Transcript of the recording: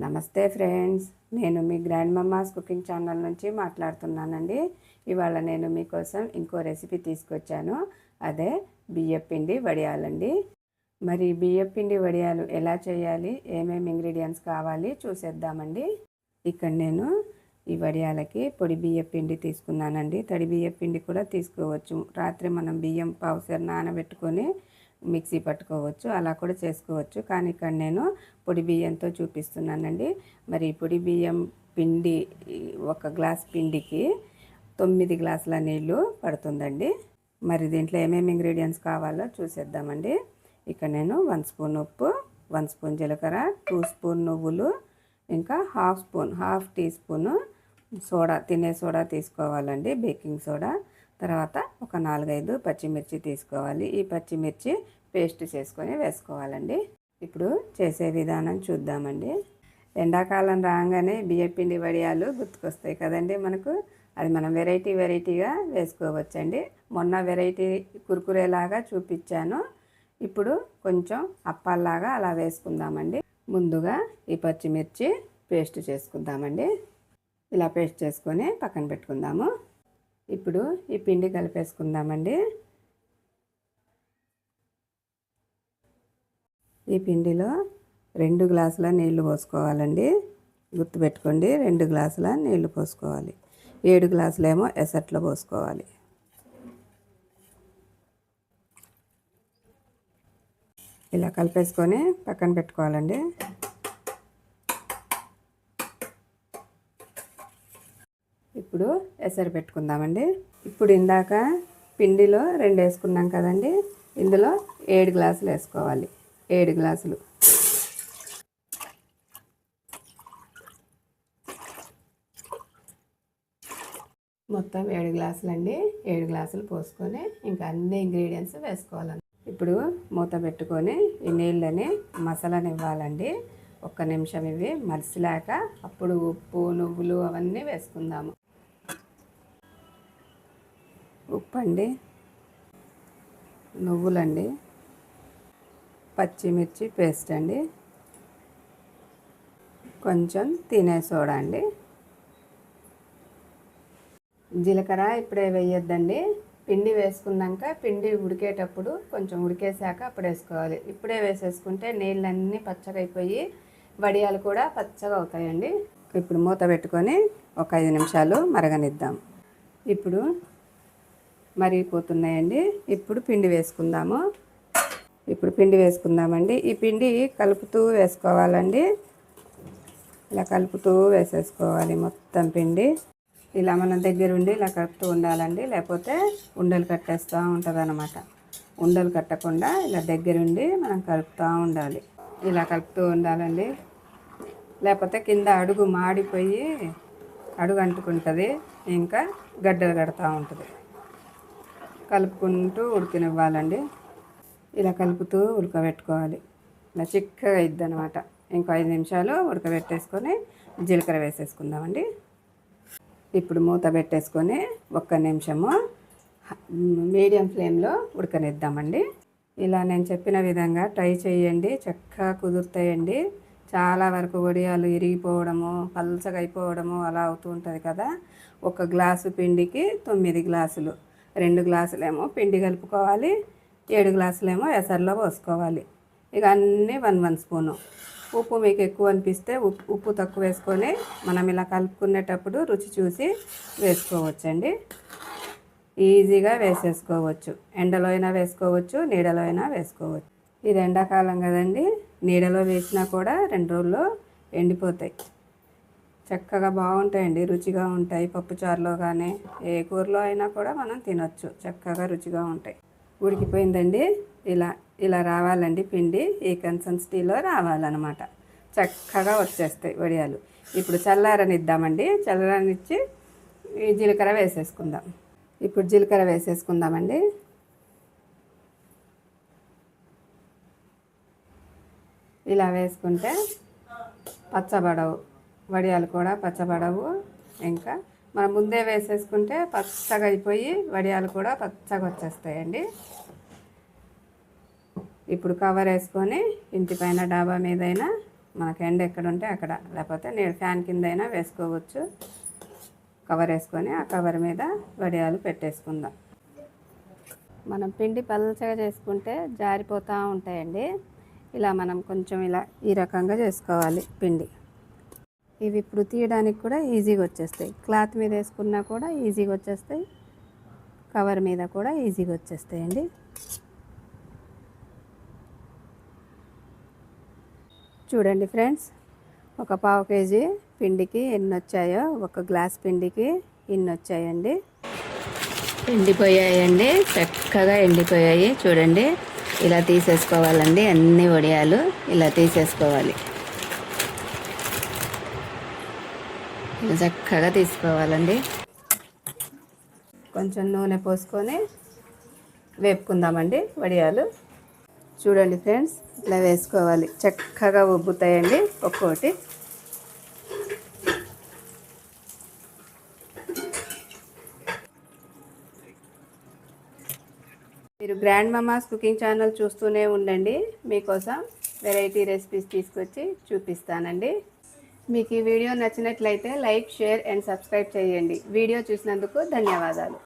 నమస్తే ఫ్రెండ్స్, నేను మీ grand mama's cooking channel నుంచి మాట్లాడుతున్నానండి. ఇవాళ నేను మీకోసం ఇంకో రెసిపీ తీసుకొచ్చాను. అదే బియ్యపిండి వడియాలండి. మరి బియ్యపిండి వడియాలు ఎలా చేయాలి, ఏమేమి ఇంగ్రీడియంట్స్ కావాలి చూసేద్దామండి. ఇక్కడ నేను ఈ వడియాలకి పొడి బియ్యపిండి తీసుకున్నానండి. తడి బియ్యపిండి కూడా తీసుకోవచ్చు. రాత్రి మనం బియ్యం పావుసేరు నానబెట్టుకొని మిక్సీ పట్టుకోవచ్చు, అలా కూడా చేసుకోవచ్చు. కానీ ఇక్కడ నేను పొడి బియ్యంతో చూపిస్తున్నానండి. మరి పొడి బియ్యం పిండి, ఒక గ్లాస్ పిండికి 9 గ్లాసుల నీళ్ళు పడుతుందండి. మరి దీంట్లో ఏమేమి ఇంగ్రీడియంట్స్ కావాలో చూసేద్దామండి. ఇక్కడ నేను 1 స్పూన్ ఉప్పు, 1 స్పూన్ జీలకర్ర, 2 స్పూన్ నువ్వులు, ఇంకా హాఫ్ టీ స్పూను సోడా, తినే సోడా తీసుకోవాలండి, బేకింగ్ సోడా. తర్వాత ఒక 4-5 పచ్చిమిర్చి తీసుకోవాలి. ఈ పచ్చిమిర్చి పేస్ట్ చేసుకొని వేసుకోవాలండి. ఇప్పుడు చేసే విధానం చూద్దామండి. ఎండాకాలం రాగానే బియ్యపిండి వడియాలు గుర్తుకొస్తాయి కదండి మనకు. అది మనం వెరైటీగా వేసుకోవచ్చండి. మొన్న వెరైటీ కుర్కురేలాగా చూపించాను, ఇప్పుడు కొంచెం అప్పాల్లాగా అలా వేసుకుందామండి. ముందుగా ఈ పచ్చిమిర్చి పేస్ట్ చేసుకుందామండి. ఇలా పేస్ట్ చేసుకొని పక్కన పెట్టుకుందాము. ఇప్పుడు ఈ పిండి కలిపేసుకుందామండి. ఈ పిండిలో 2 గ్లాసుల నీళ్లు పోసుకోవాలండి. గుర్తుపెట్టుకోండి, 2 గ్లాసుల నీళ్లు పోసుకోవాలి. 7 గ్లాసులేమో ఎసట్లో పోసుకోవాలి. ఇలా కలిపేసుకొని పక్కన పెట్టుకోవాలండి. ఇప్పుడు ఎసరు పెట్టుకుందామండి. ఇప్పుడు ఇందాక పిండిలో 2 వేసుకున్నాం కదండి, ఇందులో 7 గ్లాసులు వేసుకోవాలి. 7 గ్లాసులు. మొత్తం 7 గ్లాసులు అండి. 7 గ్లాసులు పోసుకొని ఇంకా అన్ని ఇంగ్రీడియంట్స్ వేసుకోవాలండి. ఇప్పుడు మూత పెట్టుకొని ఈ నీళ్ళని మసాలానివ్వాలండి. 1 నిమిషం ఇవి మరిసిలాక అప్పుడు ఉప్పు, నువ్వులు అవన్నీ వేసుకుందాము. ఉప్పు అండి, నువ్వులండి, పచ్చిమిర్చి పేస్ట్ అండి, కొంచెం తినే సోడా అండి, జీలకర్ర ఇప్పుడే వేయొద్దండి. పిండి వేసుకున్నాక పిండి ఉడికేటప్పుడు కొంచెం ఉడికేసాక అప్పుడు వేసుకోవాలి. ఇప్పుడే వేసేసుకుంటే నీళ్ళన్నీ పచ్చగా అయిపోయి వడియాలు కూడా పచ్చగా అవుతాయండి. ఇప్పుడు మూత పెట్టుకొని ఒక 5 నిమిషాలు మరగనిద్దాం. ఇప్పుడు మరిగిపోతున్నాయండి. ఇప్పుడు పిండి వేసుకుందాము. వేసుకుందామండి. ఈ పిండి కలుపుతూ వేసుకోవాలండి. ఇలా కలుపుతూ వేసేసుకోవాలి మొత్తం పిండి. ఇలా మనం దగ్గరుండి ఇలా కలుపుతూ ఉండాలండి, లేకపోతే ఉండలు కట్టేస్తూ ఉంటుంది అన్నమాట. ఉండలు కట్టకుండా ఇలా దగ్గరుండి మనం కలుపుతూ ఉండాలి. ఇలా కలుపుతూ ఉండాలండి, లేకపోతే కింద అడుగు మాడిపోయి అడుగు అంటుకుంటుంది, ఇంకా గడ్డలు కడుతూ ఉంటుంది. కలుపుకుంటూ ఉడికినివ్వాలండి. ఇలా కలుపుతూ ఉడకబెట్టుకోవాలి. ఇలా చిక్కగా ఇద్ది అనమాట. ఇంకో 5 నిమిషాలు ఉడకబెట్టేసుకొని జీలకర్ర వేసేసుకుందామండి. ఇప్పుడు మూత పెట్టేసుకొని 1 నిమిషము మీడియం ఫ్లేమ్లో ఉడకనిద్దామండి. ఇలా నేను చెప్పిన విధంగా ట్రై చేయండి, చక్కగా కుదురుతాయండి. చాలా వరకు వడియాలు ఇరిగిపోవడము, పల్చగా అయిపోవడము అలా అవుతూ ఉంటుంది కదా. 1 గ్లాసు పిండికి 9 గ్లాసులు. 2 గ్లాసులేమో పిండి కలుపుకోవాలి, 7 గ్లాసులేమో ఎసర్లో పోసుకోవాలి. ఇక అన్నీ 1 స్పూను. ఉప్పు మీకు ఎక్కువ అనిపిస్తే ఉప్పు తక్కువ వేసుకొని మనం ఇలా కలుపుకునేటప్పుడు రుచి చూసి వేసుకోవచ్చండి. ఈజీగా వేసేసుకోవచ్చు. ఎండలో అయినా వేసుకోవచ్చు, నీడలో అయినా వేసుకోవచ్చు. ఇది ఎండాకాలం కదండి, నీడలో వేసినా కూడా 2 రోజుల్లో ఎండిపోతాయి. చక్కగా బాగుంటాయండి, రుచిగా ఉంటాయి. పప్పుచారులో కానీ ఏ కూరలో అయినా కూడా మనం తినొచ్చు, చక్కగా రుచిగా ఉంటాయి. ఉడికిపోయిందండి. ఇలా రావాలండి పిండి, ఈ కన్సిస్టెన్సీలో రావాలన్నమాట. చక్కగా వచ్చేస్తాయి వడియాలు. ఇప్పుడు చల్లారనిద్దామండి. చల్లారనిచ్చి ఈ జీలకర్ర వేసేసుకుందాం. ఇప్పుడు జీలకర్ర వేసేసుకుందామండి. ఇలా వేసుకుంటే పచ్చబడవు, వడియాలు కూడా పచ్చబడవు. ఇంకా మనం ముందే వేసేసుకుంటే పచ్చగా అయిపోయి వడియాలు కూడా పచ్చగా వచ్చేస్తాయండి. ఇప్పుడు కవర్ వేసుకొని ఇంటిపైన డాబా మీదైనా మనకు ఎండ ఎక్కడ ఉంటే అక్కడ, లేకపోతే నేను ఫ్యాన్ కింద అయినా వేసుకోవచ్చు. కవర్ వేసుకొని ఆ కవర్ మీద వడియాలు పెట్టేసుకుందాం. మనం పిండి పల్చగా చేసుకుంటే జారిపోతూ ఉంటాయండి. ఇలా మనం కొంచెం ఇలా ఈ రకంగా చేసుకోవాలి పిండి. ఇవి ఇప్పుడు తీయడానికి కూడా ఈజీగా వచ్చేస్తాయి. క్లాత్ మీద వేసుకున్నా కూడా ఈజీగా వచ్చేస్తాయి, కవర్ మీద కూడా ఈజీగా వచ్చేస్తాయండి. చూడండి ఫ్రెండ్స్, ఒక పావు కేజీ పిండికి ఎన్ని వచ్చాయో, ఒక గ్లాస్ పిండికి ఇన్ని వచ్చాయండి. ఎండిపోయాయండి, చక్కగా ఎండిపోయాయి. చూడండి, ఇలా తీసేసుకోవాలండి. అన్ని వడియాలు ఇలా తీసేసుకోవాలి. ఇలా చక్కగా తీసుకోవాలండి. కొంచెం నూనె పోసుకొని వేపుకుందామండి వడియాలు. చూడండి ఫ్రెండ్స్, ఇట్లా వేసుకోవాలి. చక్కగా ఉబ్బుతాయండి ఒక్కోటి. మీరు గ్రాండ్ మమ్మాస్ కుకింగ్ ఛానల్ చూస్తూనే ఉండండి. మీకోసం వెరైటీ రెసిపీస్ తీసుకొచ్చి చూపిస్తానండి. మీకు ఈ వీడియో నచ్చినట్లయితే లైక్, షేర్ అండ్ సబ్స్క్రైబ్ చేయండి. వీడియో చూసినందుకు ధన్యవాదాలు.